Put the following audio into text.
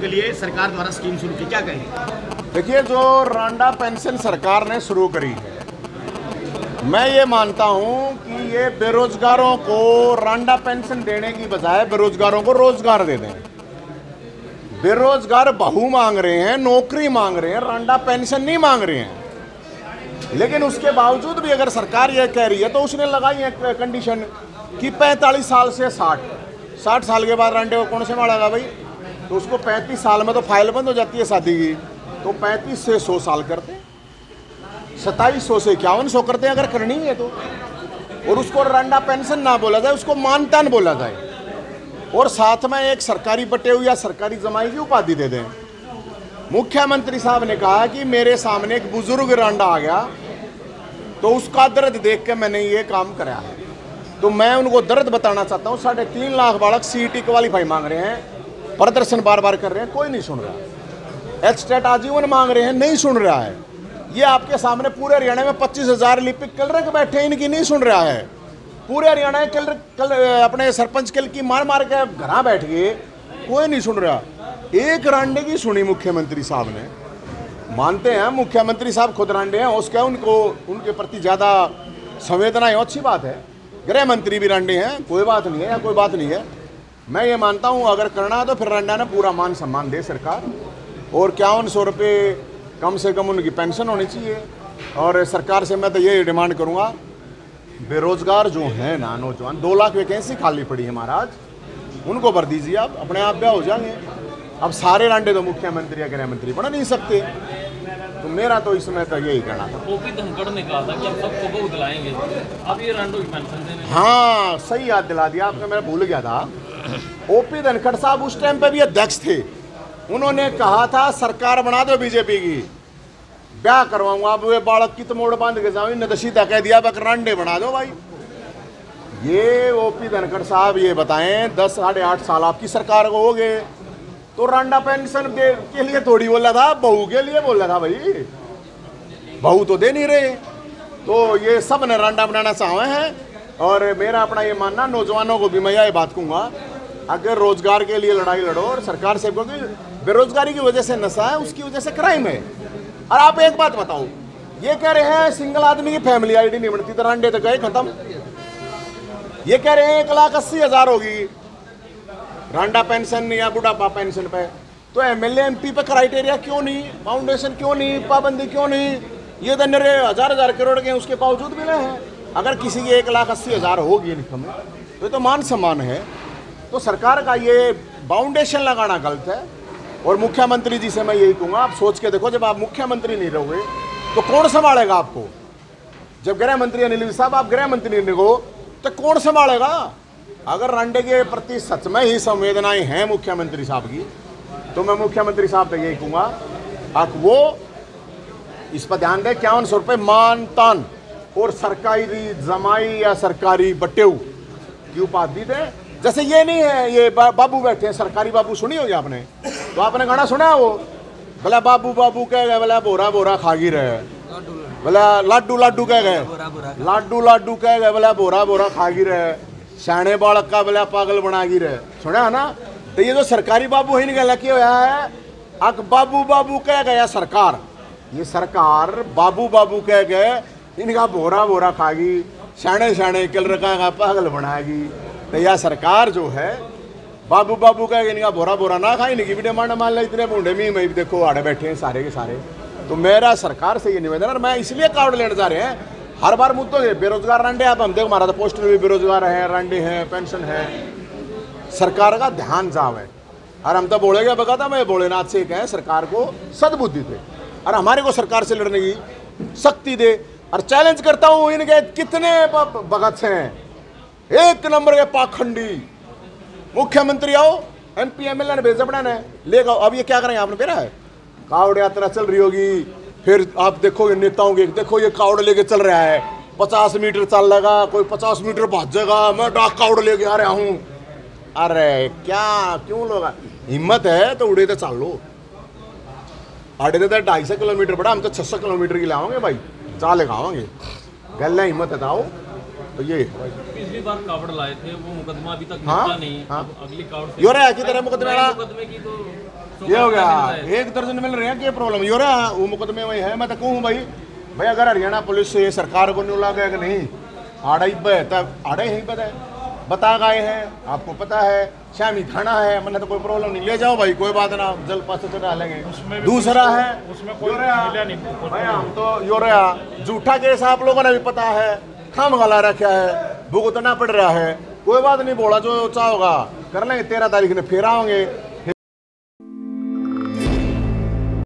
के लिए सरकार द्वारा स्कीम शुरू की, क्या कहेंगे? देखिए, जो रांडा पेंशन सरकार ने शुरू करी है, मैं ये मानता हूँ कि ये बेरोजगारों को रांडा पेंशन देने की बजाय बेरोजगारों को रोजगार दे दें। बेरोजगार बहू मांग रहे हैं, नौकरी मांग रहे हैं, रांडा पेंशन नहीं मांग रहे हैं। लेकिन उसके बावजूद भी अगर सरकार ये कह रही है तो उसने लगाई है कंडीशन कि 45 साल से 60 साल के बाद रांडे को कौन से मारेगा भाई? तो उसको 35 साल में तो फाइल बंद हो जाती है शादी की, तो 35 से 100 साल करते हैं, 2700 से 5100 करते हैं अगर करनी है तो। और उसको रांडा पेंशन ना बोला जाए, उसको मानतान बोला जाए, और साथ में एक सरकारी बटेऊ या सरकारी जमाई की उपाधि दे दें। मुख्यमंत्री साहब ने कहा कि मेरे सामने एक बुजुर्ग रांडा आ गया तो उसका दर्द देख के मैंने ये काम करा है। तो मैं उनको दर्द बताना चाहता हूँ। 3.5 लाख बालक CET क्वालिफाई मांग रहे हैं, प्रदर्शन बार बार कर रहे हैं, कोई नहीं सुन रहा। HTET आजीवन मांग रहे हैं, नहीं सुन रहा है। ये आपके सामने पूरे हरियाणा में 25,000 लिपिक क्लर्क बैठे हैं, इनकी नहीं सुन रहा है। पूरे हरियाणा में अपने सरपंच कल की मार मार के घर बैठ गए, कोई नहीं सुन रहा। एक रांडे की सुनी मुख्यमंत्री साहब ने। मानते हैं मुख्यमंत्री साहब खुद रांडे हैं, उसका उनको उनके प्रति ज़्यादा संवेदना है, अच्छी बात है। गृह मंत्री भी रांडे हैं, कोई बात नहीं है, या कोई बात नहीं है। मैं ये मानता हूँ अगर करना है तो फिर रांडा ने पूरा मान सम्मान दे सरकार, और 5100 रुपये कम से कम उनकी पेंशन होनी चाहिए। और सरकार से मैं तो ये डिमांड करूँगा, बेरोजगार जो हैं ना नौजवान, 2 लाख वैकेंसी खाली पड़ी है महाराज, उनको भर दीजिए आप, अपने आप ब्याह हो जाएंगे। अब सारे रांडे तो मुख्यमंत्री या गृह मंत्री बना नहीं सकते। तो मेरा तो इसमें तो यही कहना था। ओपी धनखड़ ने कहा था कि हम सबको बहुत दिलाएंगे, अब ये रांडो की पेंशन देने। हाँ, सही याद दिला दिया आपने, मैं भूल गया था। ओपी धनखड़ साहब उस टाइम पे भी अध्यक्ष थे। उन्होंने कहा था सरकार बना दो बीजेपी की, ब्याह करवाऊंगा। अब वे बालक की तो मोड़ बांध के जाऊँ, न तो सीधा कह दिया रांडे बना दो भाई। ये ओपी धनखड़ साहब ये बताएं, 10 साढ़े 8 साल आपकी सरकार को हो गए, तो रांडा पेंशन के लिए थोड़ी बोला था, बहू के लिए बोला था भाई। बहू तो दे नहीं रहे, तो ये सब ने रांडा बनाना चाहे हैं। और मेरा अपना ये मानना, नौजवानों को भी मैं ये बात कहूँगा, अगर रोजगार के लिए लड़ाई लड़ो और सरकार से, क्योंकि बेरोजगारी की वजह से नशा है, उसकी वजह से क्राइम है। और आप एक बात बताओ, ये कह रहे हैं सिंगल आदमी की फैमिली आईडी नहीं बनती, तो रांडे तो गए खत्म। ये कह रहे हैं 1,80,000 होगी रांडा पेंशन या बुढ़ापा पेंशन पे, तो MLA MP पे क्राइटेरिया क्यों नहीं, फाउंडेशन क्यों नहीं, पाबंदी क्यों नहीं? ये तो नरे हजार करोड़ के उसके बावजूद मिले हैं। अगर किसी की 1,80,000 होगी इनकम, तो ये तो मान सम्मान है। तो सरकार का ये फाउंडेशन लगाना गलत है। और मुख्यमंत्री जी से मैं यही कहूँगा, आप सोच के देखो, जब आप मुख्यमंत्री नहीं रहोगे तो कौन संभालेगा आपको? जब गृह मंत्री अनिल विज साहब आप गृह मंत्री नहीं हो तो कौन संभालेगा? अगर रांडे के प्रति सच में ही संवेदनाएं हैं मुख्यमंत्री साहब की, तो मैं मुख्यमंत्री साहब से यही कहूँगा, आप वो इस पर ध्यान दें, 5100 रुपये मान तान और सरकारी जमाई या सरकारी बटेऊ की उपाधि दें। जैसे ये नहीं है, ये बाबू बैठे हैं, सरकारी बाबू सुनी होगी आपने, तो आपने गाना सुना है वो, बोला बाबू बाबू कह गए, बोला बोरा बोरा खागी रहे, बोला लाडू लाडू कह गए, लाडू लाडू कह गए, बोला बोरा बोरा खागी रहे, शाणे बालक का बोला पागल बनागी रहे, सुना है ना? तो ये जो सरकारी बाबू है, इनका लकी होया है, अक बाबू बाबू कह गया सरकार, ये सरकार बाबू बाबू कह गए, इनका बोरा बोरा खागी, शाणे शाणे कल रखा पागल बनाएगी। तो यह सरकार जो है बाबू बाबू कह गए, इनका बोरा बोरा ना खाए, इनकी भी डिमांड मान लो, इतने बूढ़े में देखो आड़े बैठे हैं सारे के सारे। तो मेरा सरकार से ये निवेदन, और मैं इसलिए कार्ड लेने जा रहे हैं, हर बार मुद्दों है बेरोजगार रांडे, आप हम देखो हमारा तो पोस्टर भी बेरोजगार है, रांडे हैं, पेंशन है, सरकार का ध्यान जावे। और हम तो बोलेंगे बकाता, मैं भोलेनाथ से कहें सरकार को सद्बुद्धि दे और हमारे को सरकार से लड़ने की शक्ति दे। और चैलेंज करता हूँ, इनके कितने भगत हैं, 1 नंबर के पाखंडी मुख्यमंत्री, आओ MP MLA ने भेजा बनाना है, ले गो। अब ये क्या करेंगे आपने फेरा है, कावड़ यात्रा चल रही होगी, फिर आप देखोगे नेताओं के, देखो ये कावड़ लेके चल रहा है, 50 मीटर चल लगा, कोई 50 मीटर भागेगा, मैं डाक कावड़ लेके आ रहा हूँ। अरे क्या, क्यों लोग, हिम्मत है तो उड़े तो चल लो। आड़े तो 250 किलोमीटर बड़ा, हम तो 600 किलोमीटर की लाओगे भाई, चाल लगाओगे, गल हिम्मत है आओ। तो ये पिछली बार कावड़ लाए थे, वो मुकदमा अभी तक निपटा नहीं। हाँ? अगली कावड़ यो रहा की तरह मुकदमे की तो ये हो गया 1 दर्जन मिल रहे हैं कि प्रॉब्लम ये हो रहा है वो मुकदमे में है। मैं तो कहूँ भाई अगर हरियाणा पुलिस से सरकार को नहीं लगा कि नहीं आड़े तब आड़े ही बता गए हैं, आपको पता है शामी थाना है, मैंने तो कोई प्रॉब्लम नहीं, ले जाओ भाई कोई बात ना, जल पास चढ़ा लेंगे। दूसरा है उसमें कोई मिला नहीं भाई हम तो यो रहा झूठा केस आप लोगों ने भी पता है, खाम गला रखा है, भुगतना पड़ रहा है, कोई बात नहीं, बोला जो चाहोगा कर लेंगे, 13 तारीख ने फिर आओगे।